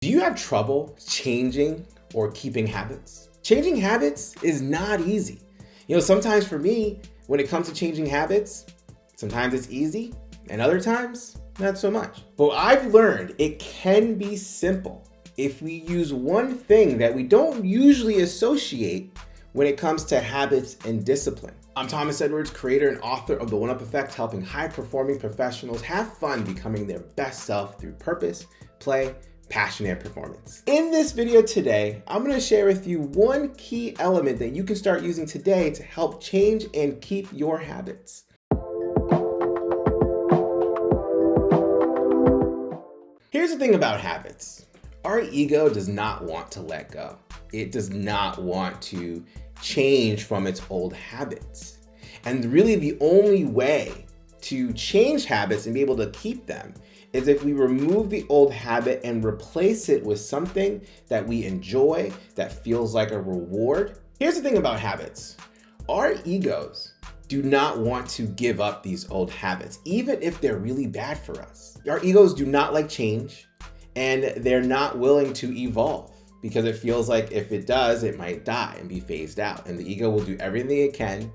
Do you have trouble changing or keeping habits? Changing habits is not easy. Sometimes for me, when it comes to changing habits, sometimes it's easy and other times, not so much. But I've learned it can be simple if we use one thing that we don't usually associate when it comes to habits and discipline. I'm Thomas Edwards, creator and author of The One-Up Effect, helping high-performing professionals have fun becoming their best self through purpose, play, passion, and performance. In this video today, I'm going to share with you one key element that you can start using today to help change and keep your habits. Here's the thing about habits. Our ego does not want to let go. It does not want to change from its old habits. And really the only way to change habits and be able to keep them is if we remove the old habit and replace it with something that we enjoy, that feels like a reward. Here's the thing about habits. Our egos do not want to give up these old habits, even if they're really bad for us. Our egos do not like change, and they're not willing to evolve because it feels like if it does, it might die and be phased out. And the ego will do everything it can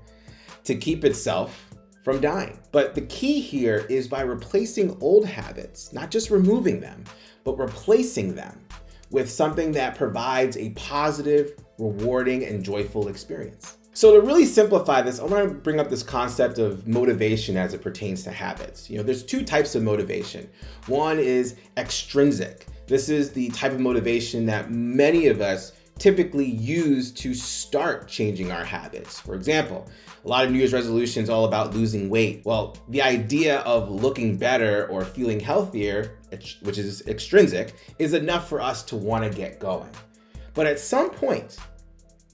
to keep itself from dying. But the key here is by replacing old habits, not just removing them, but replacing them with something that provides a positive, rewarding, and joyful experience. So to really simplify this, I want to bring up this concept of motivation as it pertains to habits. There's two types of motivation. One is extrinsic. This is the type of motivation that many of us typically use to start changing our habits. For example, a lot of New Year's resolutions all about losing weight. Well, the idea of looking better or feeling healthier, which is extrinsic, is enough for us to want to get going. But at some point,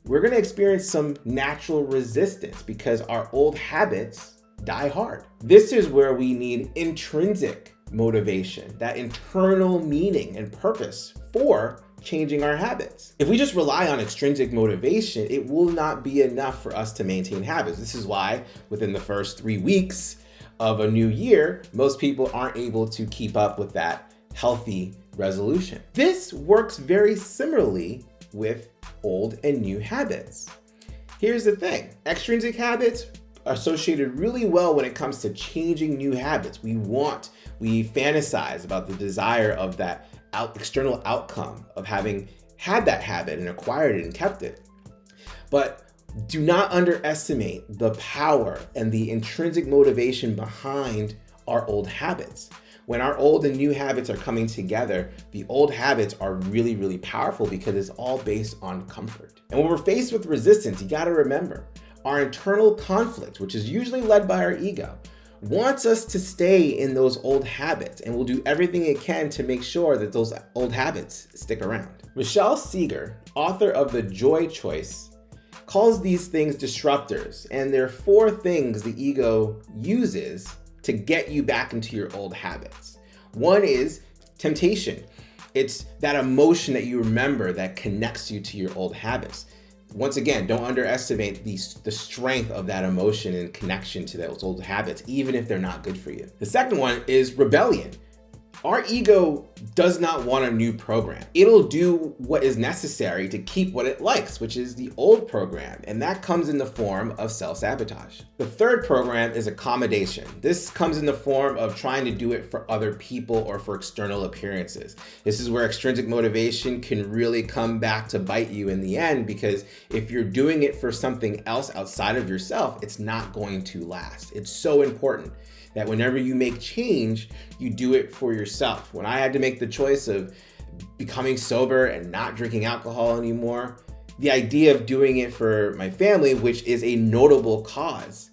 we're going to experience some natural resistance because our old habits die hard. This is where we need intrinsic motivation, that internal meaning and purpose for changing our habits. If we just rely on extrinsic motivation, it will not be enough for us to maintain habits. This is why within the first 3 weeks of a new year, most people aren't able to keep up with that healthy resolution. This works very similarly with old and new habits. Here's the thing. Extrinsic habits are associated really well when it comes to changing new habits. We fantasize about the desire of that external outcome of having had that habit and acquired it and kept it. But do not underestimate the power and the intrinsic motivation behind our old habits. When our old and new habits are coming together, the old habits are really, really powerful because it's all based on comfort. And when we're faced with resistance, you got to remember our internal conflict, which is usually led by our ego, wants us to stay in those old habits and will do everything it can to make sure that those old habits stick around. Michelle Seeger, author of The Joy Choice, calls these things disruptors, and there are 4 things the ego uses to get you back into your old habits. One is temptation. It's that emotion that you remember that connects you to your old habits. Once again, don't underestimate the strength of that emotion and connection to those old habits, even if they're not good for you. The second one is rebellion. Our ego does not want a new program. It'll do what is necessary to keep what it likes, which is the old program, and that comes in the form of self-sabotage. The third program is accommodation. This comes in the form of trying to do it for other people or for external appearances. This is where extrinsic motivation can really come back to bite you in the end, because if you're doing it for something else outside of yourself, it's not going to last. It's so important that whenever you make change, you do it for yourself. When I had to make the choice of becoming sober and not drinking alcohol anymore, the idea of doing it for my family, which is a notable cause,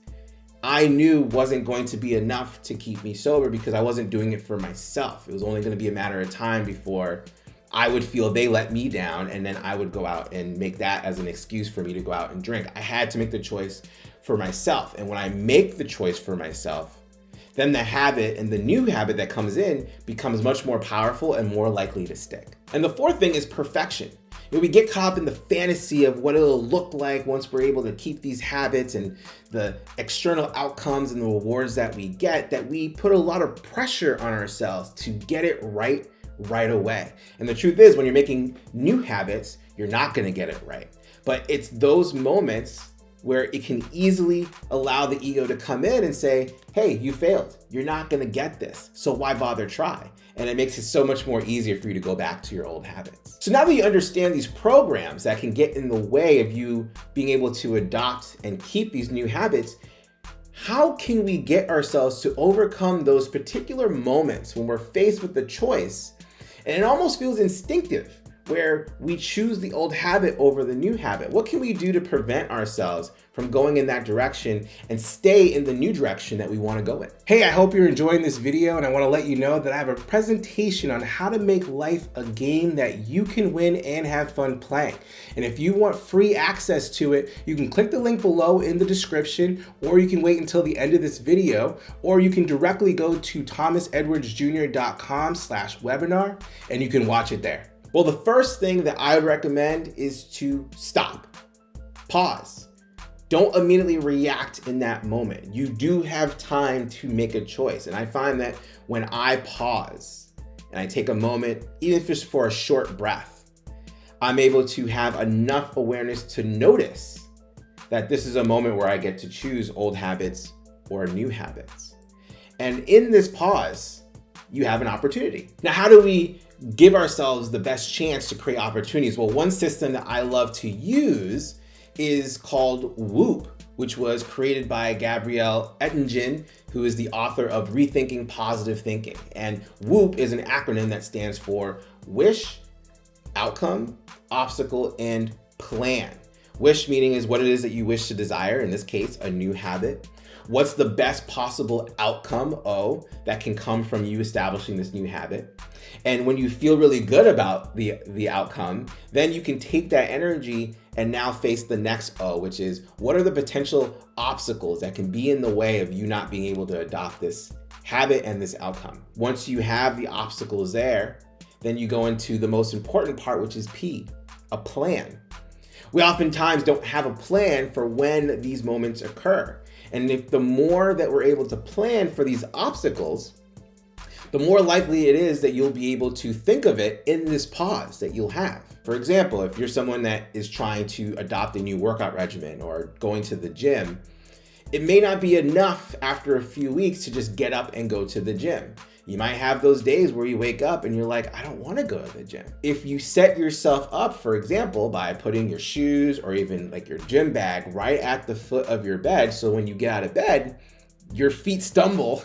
I knew wasn't going to be enough to keep me sober because I wasn't doing it for myself. It was only going to be a matter of time before I would feel they let me down, and then I would go out and make that as an excuse for me to go out and drink. I had to make the choice for myself. And when I make the choice for myself, then the habit and the new habit that comes in becomes much more powerful and more likely to stick. And the fourth thing is perfection. We get caught up in the fantasy of what it'll look like once we're able to keep these habits and the external outcomes and the rewards that we get, that we put a lot of pressure on ourselves to get it right right away. And the truth is, when you're making new habits, you're not gonna get it right. But it's those moments where it can easily allow the ego to come in and say, hey, you failed. You're not gonna get this, so why bother try? And it makes it so much more easier for you to go back to your old habits. So now that you understand these programs that can get in the way of you being able to adopt and keep these new habits, how can we get ourselves to overcome those particular moments when we're faced with the choice, and it almost feels instinctive, where we choose the old habit over the new habit? What can we do to prevent ourselves from going in that direction and stay in the new direction that we want to go in? Hey, I hope you're enjoying this video, and I want to let you know that I have a presentation on how to make life a game that you can win and have fun playing. And if you want free access to it, you can click the link below in the description, or you can wait until the end of this video, or you can directly go to thomasedwardsjr.com/webinar and you can watch it there. Well, the first thing that I would recommend is to stop, pause. Don't immediately react in that moment. You do have time to make a choice. And I find that when I pause and I take a moment, even if it's for a short breath, I'm able to have enough awareness to notice that this is a moment where I get to choose old habits or new habits. And in this pause, you have an opportunity. Now, how do we give ourselves the best chance to create opportunities? Well, one system that I love to use is called WHOOP, which was created by Gabrielle Ettingen, who is the author of Rethinking Positive Thinking. And WHOOP is an acronym that stands for Wish, Outcome, Obstacle, and Plan. Wish meaning is what it is that you wish to desire, in this case, a new habit. What's the best possible outcome, O, that can come from you establishing this new habit? And when you feel really good about the outcome, then you can take that energy and now face the next O, which is what are the potential obstacles that can be in the way of you not being able to adopt this habit and this outcome? Once you have the obstacles there, then you go into the most important part, which is P, a plan. We oftentimes don't have a plan for when these moments occur. And if the more that we're able to plan for these obstacles, the more likely it is that you'll be able to think of it in this pause that you'll have. For example, if you're someone that is trying to adopt a new workout regimen or going to the gym, it may not be enough after a few weeks to just get up and go to the gym. You might have those days where you wake up and you're like, I don't want to go to the gym. If you set yourself up, for example, by putting your shoes or even like your gym bag right at the foot of your bed, so when you get out of bed, your feet stumble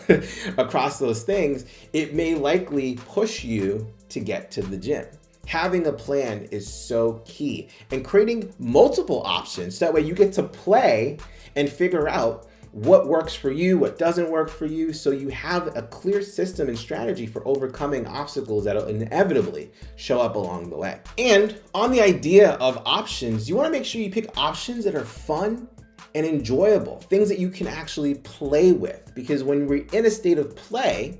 across those things, it may likely push you to get to the gym. Having a plan is so key, and creating multiple options. So that way you get to play and figure out what works for you, what doesn't work for you, so you have a clear system and strategy for overcoming obstacles that'll inevitably show up along the way. And on the idea of options, you want to make sure you pick options that are fun and enjoyable, things that you can actually play with, because when we're in a state of play,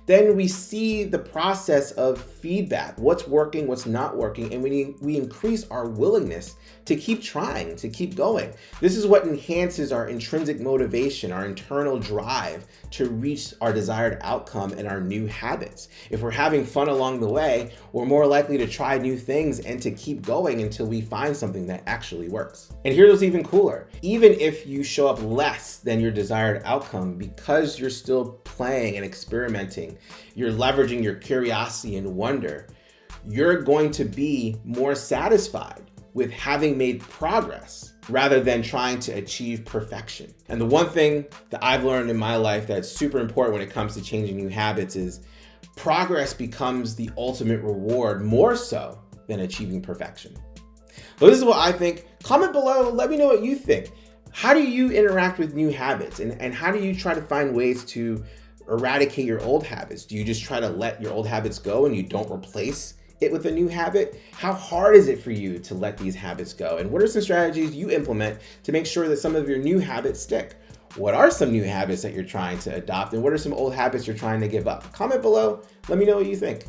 then we see the process of feedback, what's working, what's not working, and we increase our willingness to keep trying, to keep going. This is what enhances our intrinsic motivation, our internal drive to reach our desired outcome and our new habits. If we're having fun along the way, we're more likely to try new things and to keep going until we find something that actually works. And here's what's even cooler. Even if you show up less than your desired outcome, because you're still playing and experimenting, you're leveraging your curiosity and wonder, you're going to be more satisfied with having made progress rather than trying to achieve perfection. And the one thing that I've learned in my life that's super important when it comes to changing new habits is progress becomes the ultimate reward more so than achieving perfection. So this is what I think. Comment below, let me know what you think. How do you interact with new habits, and how do you try to find ways to eradicate your old habits? Do you just try to let your old habits go and you don't replace it with a new habit? How hard is it for you to let these habits go? And what are some strategies you implement to make sure that some of your new habits stick? What are some new habits that you're trying to adopt? And what are some old habits you're trying to give up? Comment below, let me know what you think.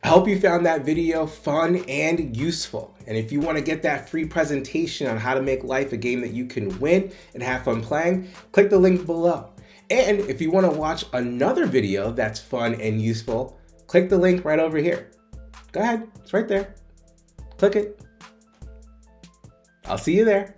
I hope you found that video fun and useful. And if you want to get that free presentation on how to make life a game that you can win and have fun playing, click the link below. And if you want to watch another video that's fun and useful, click the link right over here. Go ahead, it's right there. Click it. I'll see you there.